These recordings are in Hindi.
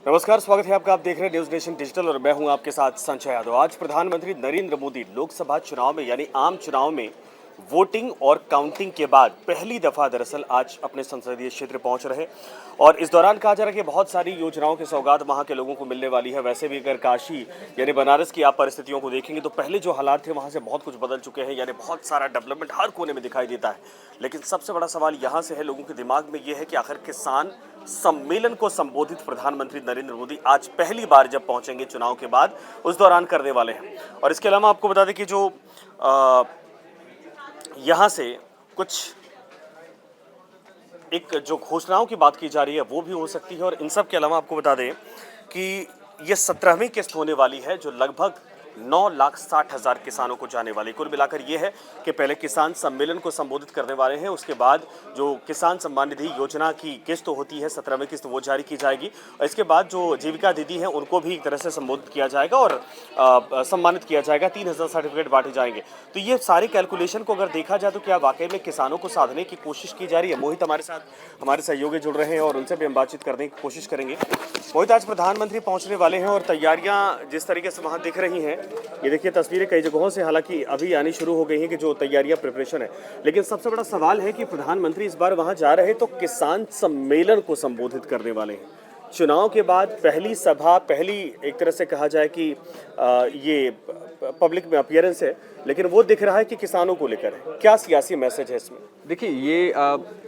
नमस्कार, स्वागत है आपका। आप देख रहे हैं न्यूज नेशन डिजिटल और मैं हूं आपके साथ संजय यादव। आज प्रधानमंत्री नरेंद्र मोदी लोकसभा चुनाव में यानी आम चुनाव में वोटिंग और काउंटिंग के बाद पहली दफा दरअसल आज अपने संसदीय क्षेत्र पहुंच रहे और इस दौरान कहा जा रहा है कि बहुत सारी योजनाओं की सौगात वहां के लोगों को मिलने वाली है। वैसे भी अगर काशी यानी बनारस की आप परिस्थितियों को देखेंगे तो पहले जो हालात थे वहां से बहुत कुछ बदल चुके हैं, यानी बहुत सारा डेवलपमेंट हर कोने में दिखाई देता है। लेकिन सबसे बड़ा सवाल यहाँ से है, लोगों के दिमाग में ये है कि आखिर किसान सम्मेलन को संबोधित प्रधानमंत्री नरेंद्र मोदी आज पहली बार जब पहुंचेंगे चुनाव के बाद उस दौरान करने वाले हैं। और इसके अलावा आपको बता दें कि जो यहाँ से कुछ एक जो घोषणाओं की बात की जा रही है वो भी हो सकती है। और इन सब के अलावा आपको बता दें कि ये 17वीं किस्त होने वाली है जो लगभग 9,60,000 किसानों को जाने वाली। कुल मिलाकर ये है कि पहले किसान सम्मेलन को संबोधित करने वाले हैं, उसके बाद जो किसान सम्मान निधि योजना की किस्त होती है 17वीं किस्त वो जारी की जाएगी और इसके बाद जो जीविका दीदी हैं उनको भी एक तरह से संबोधित किया जाएगा और सम्मानित किया जाएगा। 3,000 सर्टिफिकेट बांटे जाएंगे। तो ये सारे कैलकुलेशन को अगर देखा जाए तो क्या वाकई में किसानों को साधने की कोशिश की जा रही है? मोहित हमारे साथ हमारे सहयोगी जुड़ रहे हैं और उनसे भी हम बातचीत करने की कोशिश करेंगे। मोहित, आज प्रधानमंत्री पहुंचने वाले हैं और तैयारियां जिस तरीके से वहां दिख रही हैं, ये देखिए तस्वीरें कई जगहों से हालांकि अभी आनी शुरू हो गई हैं कि जो तैयारियां प्रिपरेशन है। लेकिन सबसे बड़ा सवाल है कि प्रधानमंत्री इस बार वहां जा रहे हैं तो किसान सम्मेलन को संबोधित करने वाले हैं। चुनाव के बाद पहली सभा, पहली एक तरह से कहा जाए कि ये पब्लिक में अपीयरेंस है, लेकिन वो दिख रहा है कि किसानों को लेकर है। क्या सियासी मैसेज है इसमें? देखिए, ये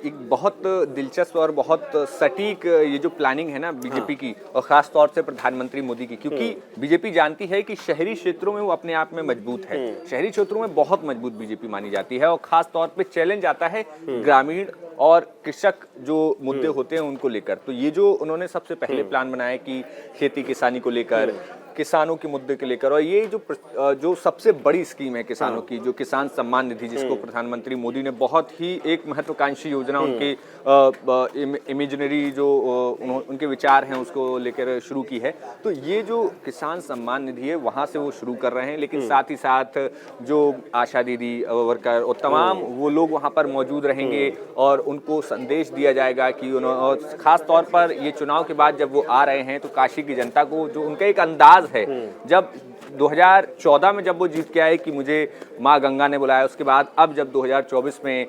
एक बहुत दिलचस्प और बहुत सटीक ये जो प्लानिंग है ना बीजेपी की, और ख़ास तौर से प्रधानमंत्री मोदी की, क्योंकि बीजेपी जानती है कि शहरी क्षेत्रों में वो अपने आप में मजबूत है। शहरी क्षेत्रों में बहुत मजबूत बीजेपी मानी जाती है और ख़ास तौर पे चैलेंज आता है ग्रामीण और कृषक जो मुद्दे होते हैं उनको लेकर। तो ये जो उन्होंने सबसे पहले प्लान बनाया कि खेती किसानी को लेकर, किसानों के मुद्दे को लेकर, और ये जो सबसे बड़ी स्कीम है किसानों की, जो किसान सम्मान निधि, जिसको प्रधानमंत्री मोदी ने बहुत ही एक महत्वाकांक्षी योजना उनके इमेजिनरी जो उनके विचार हैं उसको लेकर शुरू की है। तो ये जो किसान सम्मान निधि है वहाँ से वो शुरू कर रहे हैं, लेकिन साथ ही साथ जो आशा दीदी वर्कर और तमाम वो लोग वहाँ पर मौजूद रहेंगे और उनको संदेश दिया जाएगा कि उन्होंने खास तौर पर ये चुनाव के बाद जब वो आ रहे हैं तो काशी की जनता को जो उनका एक अंदाज है, जब 2014 में जब वो जीत के आए कि मुझे माँ गंगा ने बुलाया, उसके बाद अब जब 2024 में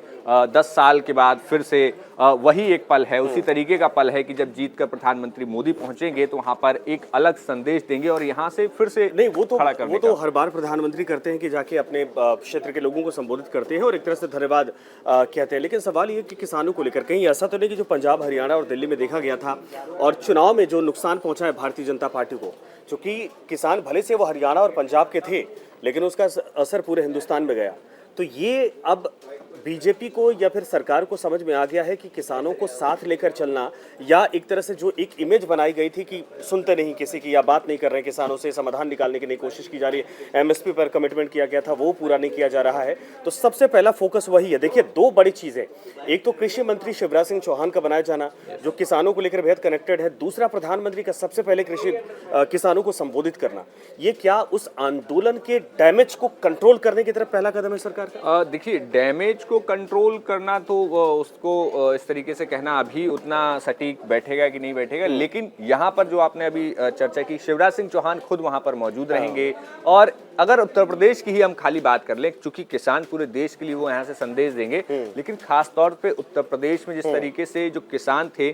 10 साल के बाद फिर से वही एक पल है, उसी तरीके का पल है कि जब जीत कर प्रधानमंत्री मोदी पहुंचेंगे तो वहां पर एक अलग संदेश देंगे और यहां से फिर से नहीं, वो तो हर बार प्रधानमंत्री करते हैं कि जाके अपने क्षेत्र के लोगों को संबोधित करते हैं और एक तरह से धन्यवाद कहते हैं। लेकिन सवाल ये कि किसानों को लेकर कहीं ऐसा तो नहीं कि जो पंजाब, हरियाणा और दिल्ली में देखा गया था और चुनाव में जो नुकसान पहुंचा है भारतीय जनता पार्टी को, क्योंकि किसान भले से वो हरियाणा और पंजाब के थे लेकिन उसका असर पूरे हिंदुस्तान में गया। तो ये अब बीजेपी को या फिर सरकार को समझ में आ गया है कि किसानों को साथ लेकर चलना, या एक तरह से जो एक इमेज बनाई गई थी कि सुनते नहीं किसी की या बात नहीं कर रहे हैं किसानों से, समाधान निकालने की नहीं कोशिश की जा रही है, एमएसपी पर कमिटमेंट किया गया था वो पूरा नहीं किया जा रहा है। तो सबसे पहला फोकस वही है। देखिए, दो बड़ी चीजें, एक तो कृषि मंत्री शिवराज सिंह चौहान का बनाया जाना जो किसानों को लेकर बेहद कनेक्टेड है, दूसरा प्रधानमंत्री का सबसे पहले किसानों को संबोधित करना। ये क्या उस आंदोलन के डैमेज को कंट्रोल करने की तरफ पहला कदम है सरकार का? देखिए, डैमेज को कंट्रोल करना तो उसको इस तरीके से कहना अभी उतना सटीक बैठेगा कि नहीं बैठेगा, लेकिन यहाँ पर जो आपने अभी चर्चा की, शिवराज सिंह चौहान खुद वहाँ पर मौजूद रहेंगे। और अगर उत्तर प्रदेश की ही हम खाली बात कर लें, चूंकि किसान पूरे देश के लिए वो यहाँ से संदेश देंगे, लेकिन खास तौर पे उत्तर प्रदेश में जिस तरीके से जो किसान थे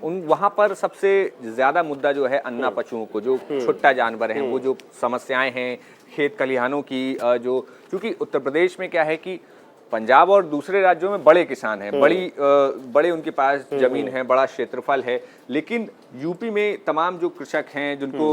उन वहाँ पर सबसे ज्यादा मुद्दा जो है अन्ना पशुओं को, जो छोटा जानवर हैं, वो जो समस्याएं हैं खेत खलिहानों की, जो चूंकि उत्तर प्रदेश में क्या है कि पंजाब और दूसरे राज्यों में बड़े किसान हैं, बड़े उनके पास जमीन है, बड़ा क्षेत्रफल है, लेकिन यूपी में तमाम जो कृषक हैं जिनको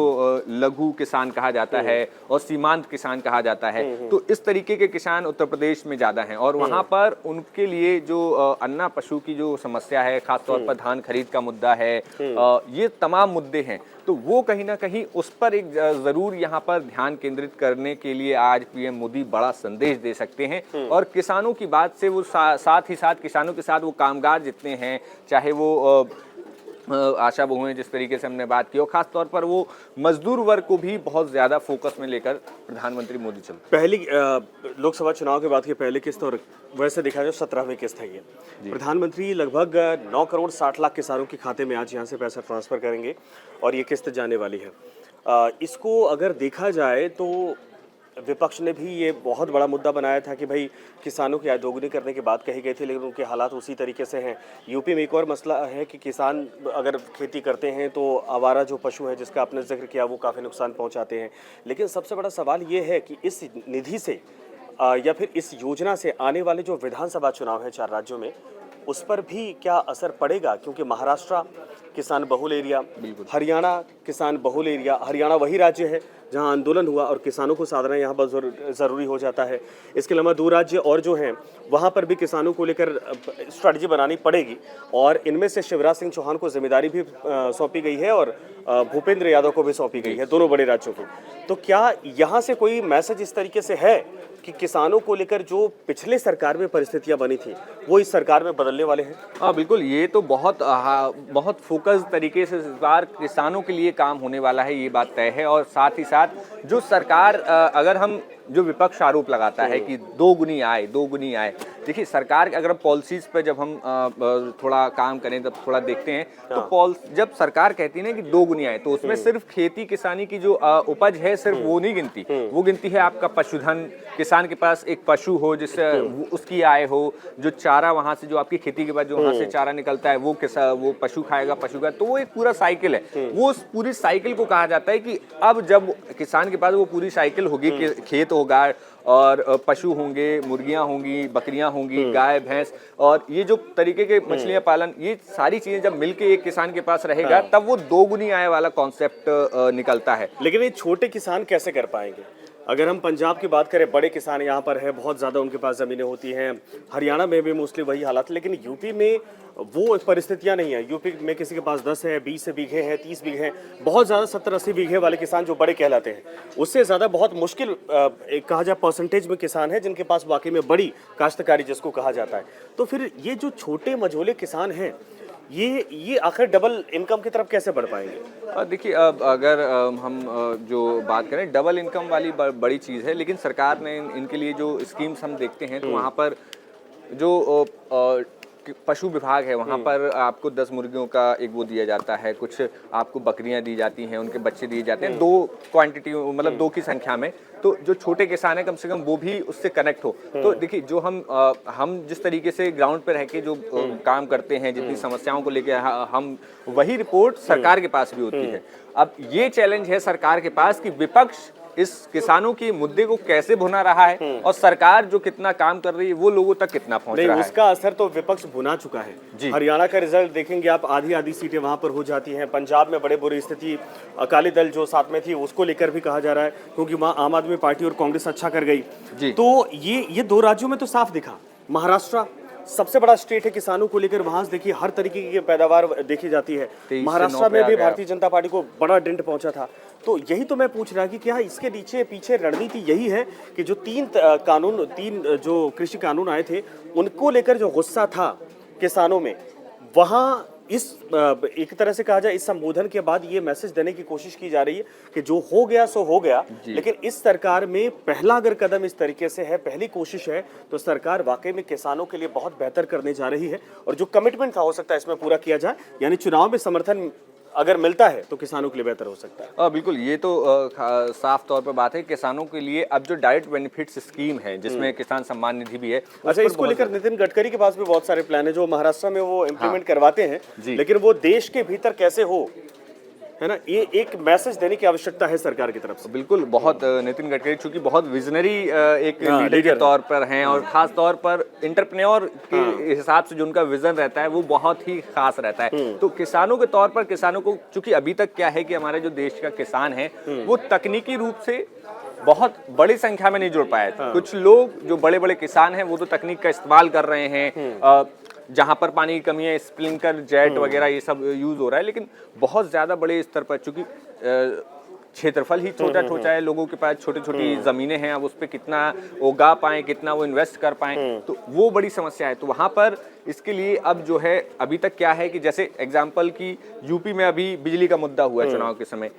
लघु किसान कहा जाता है और सीमांत किसान कहा जाता है, तो इस तरीके के किसान उत्तर प्रदेश में ज़्यादा हैं और वहाँ पर उनके लिए जो अन्ना पशु की जो समस्या है, खासतौर पर धान खरीद का मुद्दा है, ये तमाम मुद्दे हैं। तो वो कहीं ना कहीं उस पर एक ज़रूर यहाँ पर ध्यान केंद्रित करने के लिए आज पीएम मोदी बड़ा संदेश दे सकते हैं। और किसानों की बात से वो साथ ही साथ किसानों के साथ वो कामगार जितने हैं, चाहे वो आशा बहुएं जिस तरीके से हमने बात की, और खास तौर पर वो मजदूर वर्ग को भी बहुत ज्यादा फोकस में लेकर प्रधानमंत्री मोदी चलते पहली लोकसभा चुनाव के बाद की पहली किस्त, और वैसे देखा जाए 17वीं किस्त है ये। प्रधानमंत्री लगभग 9 करोड़ 60 लाख किसानों के खाते में आज यहाँ से पैसा ट्रांसफर करेंगे और ये किस्त जाने वाली है। इसको अगर देखा जाए तो विपक्ष ने भी ये बहुत बड़ा मुद्दा बनाया था कि भाई किसानों की आय दोगुनी करने की बात कही गई थी, लेकिन उनके हालात उसी तरीके से हैं। यूपी में एक और मसला है कि किसान अगर खेती करते हैं तो आवारा जो पशु है जिसका आपने जिक्र किया वो काफ़ी नुकसान पहुंचाते हैं। लेकिन सबसे बड़ा सवाल ये है कि इस निधि से या फिर इस योजना से आने वाले जो विधानसभा चुनाव है 4 राज्यों में, उस पर भी क्या असर पड़ेगा? क्योंकि महाराष्ट्र किसान बहुल एरिया, हरियाणा किसान बहुल एरिया, हरियाणा वही राज्य है जहां आंदोलन हुआ और किसानों को साधना यहाँ पर ज़रूरी हो जाता है। इसके अलावा 2 राज्य और जो हैं वहाँ पर भी किसानों को लेकर स्ट्रैटेजी बनानी पड़ेगी, और इनमें से शिवराज सिंह चौहान को जिम्मेदारी भी सौंपी गई है और भूपेंद्र यादव को भी सौंपी गई है, दोनों बड़े राज्यों को। तो क्या यहाँ से कोई मैसेज इस तरीके से है कि किसानों को लेकर जो पिछले सरकार में परिस्थितियां बनी थी वो इस सरकार में बदलने वाले हैं? हाँ बिल्कुल, ये तो बहुत फोकस तरीके से इस बार किसानों के लिए काम होने वाला है, ये बात तय है। और साथ ही साथ जो सरकार, अगर हम जो विपक्ष आरोप लगाता है कि दोगुनी आय, देखिए सरकार अगर पॉलिसीज पे जब हम थोड़ा काम करें तब थोड़ा देखते हैं तो जब सरकार कहती है ना कि दोगुनी आय, तो उसमें सिर्फ खेती किसानी की जो उपज है सिर्फ वो नहीं गिनती, वो गिनती है आपका पशुधन, किसान के पास एक पशु हो जिससे उसकी आय हो, जो चारा वहां से जो आपकी खेती के बाद जो वहां से चारा निकलता है वो पशु खाएगा, तो वो एक पूरा साइकिल है। वो उस पूरी साइकिल को कहा जाता है कि अब जब किसान के पास वो पूरी साइकिल होगी कि खेत होगा और पशु होंगे, मुर्गियां होंगी, बकरियां होंगी, गाय भैंस, और ये जो तरीके के मछलियां पालन, ये सारी चीजें जब मिलके एक किसान के पास रहेगा तब वो दोगुनी आय वाला कॉन्सेप्ट निकलता है। लेकिन ये छोटे किसान कैसे कर पाएंगे? अगर हम पंजाब की बात करें, बड़े किसान यहाँ पर है, बहुत ज़्यादा उनके पास ज़मीनें होती हैं, हरियाणा में भी मोस्टली वही हालात है, लेकिन यूपी में वो परिस्थितियाँ नहीं है। यूपी में किसी के पास 10 है, 20 बीघे हैं, 30 बीघे हैं, बहुत ज़्यादा 70-80 बीघे वाले किसान जो बड़े कहलाते हैं, उससे ज़्यादा बहुत मुश्किल एक कहा जाए परसेंटेज में किसान है जिनके पास वाकई में बड़ी काश्तकारी जिसको कहा जाता है। तो फिर ये जो छोटे मझोले किसान हैं, ये आखिर डबल इनकम की तरफ कैसे बढ़ पाएंगे? देखिए, अब अगर हम जो बात करें, डबल इनकम वाली बड़ी चीज़ है, लेकिन सरकार ने इनके लिए जो स्कीम्स हम देखते हैं तो वहाँ पर जो पशु विभाग है वहाँ पर आपको 10 मुर्गियों का एक वो दिया जाता है, कुछ आपको बकरियां दी जाती हैं, उनके बच्चे दिए जाते हैं 2 क्वांटिटी, मतलब 2 की संख्या में, तो जो छोटे किसान है कम से कम वो भी उससे कनेक्ट हो। तो देखिए, जो हम जिस तरीके से ग्राउंड पर रह के जो काम करते हैं, जितनी समस्याओं को लेके हम, वही रिपोर्ट सरकार के पास भी होती है। अब ये चैलेंज है सरकार के पास कि विपक्ष इस किसानों के मुद्दे को कैसे भुना रहा है और सरकार जो कितना काम कर रही है वो लोगों तक कितना पहुंच रहा है। उसका असर तो विपक्ष भुना चुका है। हरियाणा का रिजल्ट देखेंगे आप, आधी सीटें वहां पर हो जाती हैं। पंजाब में बड़े बुरी स्थिति, अकाली दल जो साथ में थी उसको लेकर भी कहा जा रहा है, क्योंकि वहां आम आदमी पार्टी और कांग्रेस अच्छा कर गई। तो ये 2 राज्यों में तो साफ दिखा। महाराष्ट्र सबसे बड़ा स्टेट है किसानों को लेकर, वहां से देखिए हर तरीके की पैदावार देखी जाती है। महाराष्ट्र में भी भारतीय जनता पार्टी को बड़ा डेंट पहुंचा था। तो यही तो मैं पूछ रहा कि क्या इसके पीछे रणनीति यही है कि जो 3 जो कृषि कानून आए थे उनको लेकर जो गुस्सा था किसानों में, वहां इस एक तरह से कहा जाए इस संबोधन के बाद ये मैसेज देने की कोशिश की जा रही है कि जो हो गया सो हो गया। लेकिन इस सरकार में पहला अगर कदम इस तरीके से है, पहली कोशिश है, तो सरकार वाकई में किसानों के लिए बहुत बेहतर करने जा रही है। और जो कमिटमेंट था हो सकता है इसमें पूरा किया जाए, यानी चुनाव में समर्थन अगर मिलता है तो किसानों के लिए बेहतर हो सकता है। बिल्कुल, ये तो साफ तौर पर बात है। किसानों के लिए अब जो डायरेक्ट बेनिफिट्स स्कीम है जिसमें किसान सम्मान निधि भी है, अच्छा, इसको लेकर नितिन गडकरी के पास भी बहुत सारे प्लान है जो महाराष्ट्र में वो इम्प्लीमेंट करवाते हैं, लेकिन वो देश के भीतर कैसे हो, है ना, ये एक मैसेज देने की आवश्यकता है सरकार की तरफ से। बिल्कुल, बहुत नितिन गडकरी चूंकि बहुत विजनरी एक लीडर के तौर पर हैं और खास तौर पर एंटरप्रेन्योर के हिसाब से जो उनका विजन रहता है वो बहुत ही खास रहता है। तो किसानों के तौर पर, किसानों को चूंकि अभी तक क्या है कि हमारे जो देश का किसान है वो तकनीकी रूप से बहुत बड़ी संख्या में नहीं जुड़ पाए। कुछ लोग जो बड़े बड़े किसान हैं वो तो तकनीक का इस्तेमाल कर रहे हैं, जहां पर पानी की कमी है स्प्रिंकलर जेट वगैरह ये सब यूज हो रहा है, लेकिन बहुत ज्यादा बड़े स्तर पर चूंकि क्षेत्रफल ही छोटा छोटा है, लोगों के पास छोटी छोटी जमीनें हैं, अब उस पर कितना उगा पाए, कितना वो इन्वेस्ट कर पाए, तो वो बड़ी समस्या है। तो वहाँ पर इसके लिए अब जो है, अभी तक क्या है कि जैसे एग्जाम्पल की यूपी में अभी बिजली का मुद्दा हुआ है चुनाव के समय,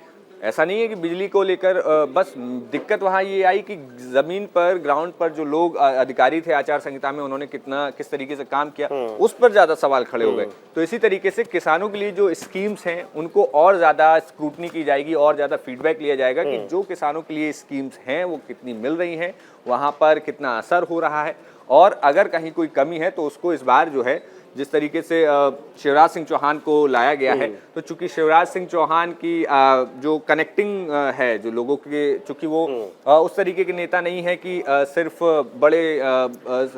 ऐसा नहीं है कि बिजली को लेकर बस दिक्कत वहाँ ये आई कि जमीन पर ग्राउंड पर जो लोग अधिकारी थे आचार संहिता में, उन्होंने किस तरीके से काम किया, उस पर ज्यादा सवाल खड़े हो गए। तो इसी तरीके से किसानों के लिए जो स्कीम्स हैं उनको और ज्यादा स्क्रूटनी की जाएगी और ज्यादा फीडबैक लिया जाएगा कि जो किसानों के लिए स्कीम्स हैं वो कितनी मिल रही हैं, वहाँ पर कितना असर हो रहा है, और अगर कहीं कोई कमी है तो उसको इस बार जो है, जिस तरीके से शिवराज सिंह चौहान को लाया गया है, तो चूंकि शिवराज सिंह चौहान की जो कनेक्टिंग है जो लोगों के, चूंकि वो उस तरीके के नेता नहीं है कि सिर्फ बड़े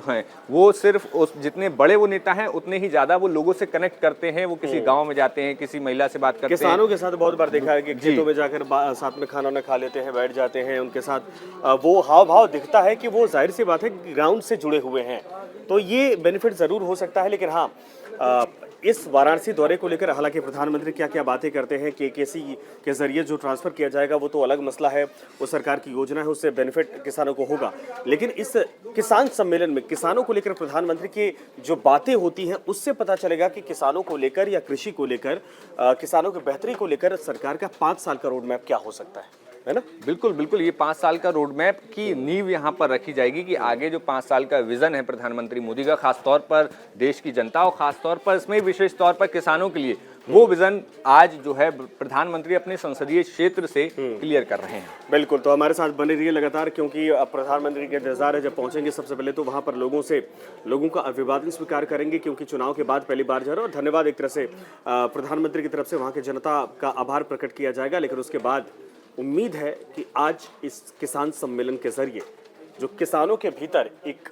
हैं, वो सिर्फ जितने बड़े वो नेता हैं उतने ही ज्यादा वो लोगों से कनेक्ट करते हैं। वो किसी गांव में जाते हैं, किसी महिला से बात करते हैं, किसानों के साथ बहुत बार देखा है कि खेतों में जाकर साथ में खाना खा लेते हैं, बैठ जाते हैं, उनके साथ वो हाव भाव दिखता है कि वो जाहिर सी बात है ग्राउंड से जुड़े हुए हैं, तो ये बेनिफिट जरूर हो सकता है। लेकिन हाँ, इस वाराणसी दौरे को लेकर हालांकि प्रधानमंत्री क्या क्या बातें करते हैं, केकेसी के जरिए जो ट्रांसफर किया जाएगा वो तो अलग मसला है, वो सरकार की योजना है, उससे बेनिफिट किसानों को होगा। लेकिन इस किसान सम्मेलन में किसानों को लेकर प्रधानमंत्री की जो बातें होती हैं उससे पता चलेगा कि किसानों को लेकर या कृषि को लेकर, किसानों की बेहतरी को लेकर सरकार का 5 साल का रोड मैप क्या हो सकता है ना? बिल्कुल बिल्कुल, ये 5 साल का रोड मैप की नींव यहाँ पर रखी जाएगी कि आगे जो 5 साल का विजन है प्रधानमंत्री मोदी का, खासतौर पर देश की जनता और खासतौर पर इसमें विशेष तौर पर किसानों के लिए, वो विजन आज जो है प्रधानमंत्री अपने संसदीय क्षेत्र से क्लियर कर रहे हैं। बिल्कुल, तो हमारे साथ बने रहिए लगातार, क्योंकि प्रधानमंत्री के इंतजार है। जब पहुंचेंगे सबसे पहले तो वहां पर लोगों का अभिवादन स्वीकार करेंगे, क्योंकि चुनाव के बाद पहली बार जा रहा है, और धन्यवाद एक तरह से प्रधानमंत्री की तरफ से वहां की जनता का आभार प्रकट किया जाएगा। लेकिन उसके बाद उम्मीद है कि आज इस किसान सम्मेलन के जरिए जो किसानों के भीतर एक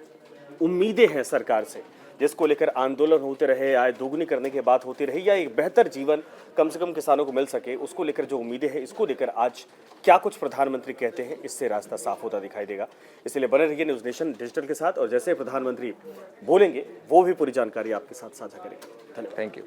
उम्मीदें हैं सरकार से, जिसको लेकर आंदोलन होते रहे, आय दोगुनी करने की बात होती रही, या एक बेहतर जीवन कम से कम किसानों को मिल सके, उसको लेकर जो उम्मीदें हैं, इसको लेकर आज क्या कुछ प्रधानमंत्री कहते हैं, इससे रास्ता साफ होता दिखाई देगा। इसलिए बने रहिए न्यूज़ नेशन डिजिटल के साथ, और जैसे प्रधानमंत्री बोलेंगे वो भी पूरी जानकारी आपके साथ साझा करेंगे। धन्यवाद। Thank you.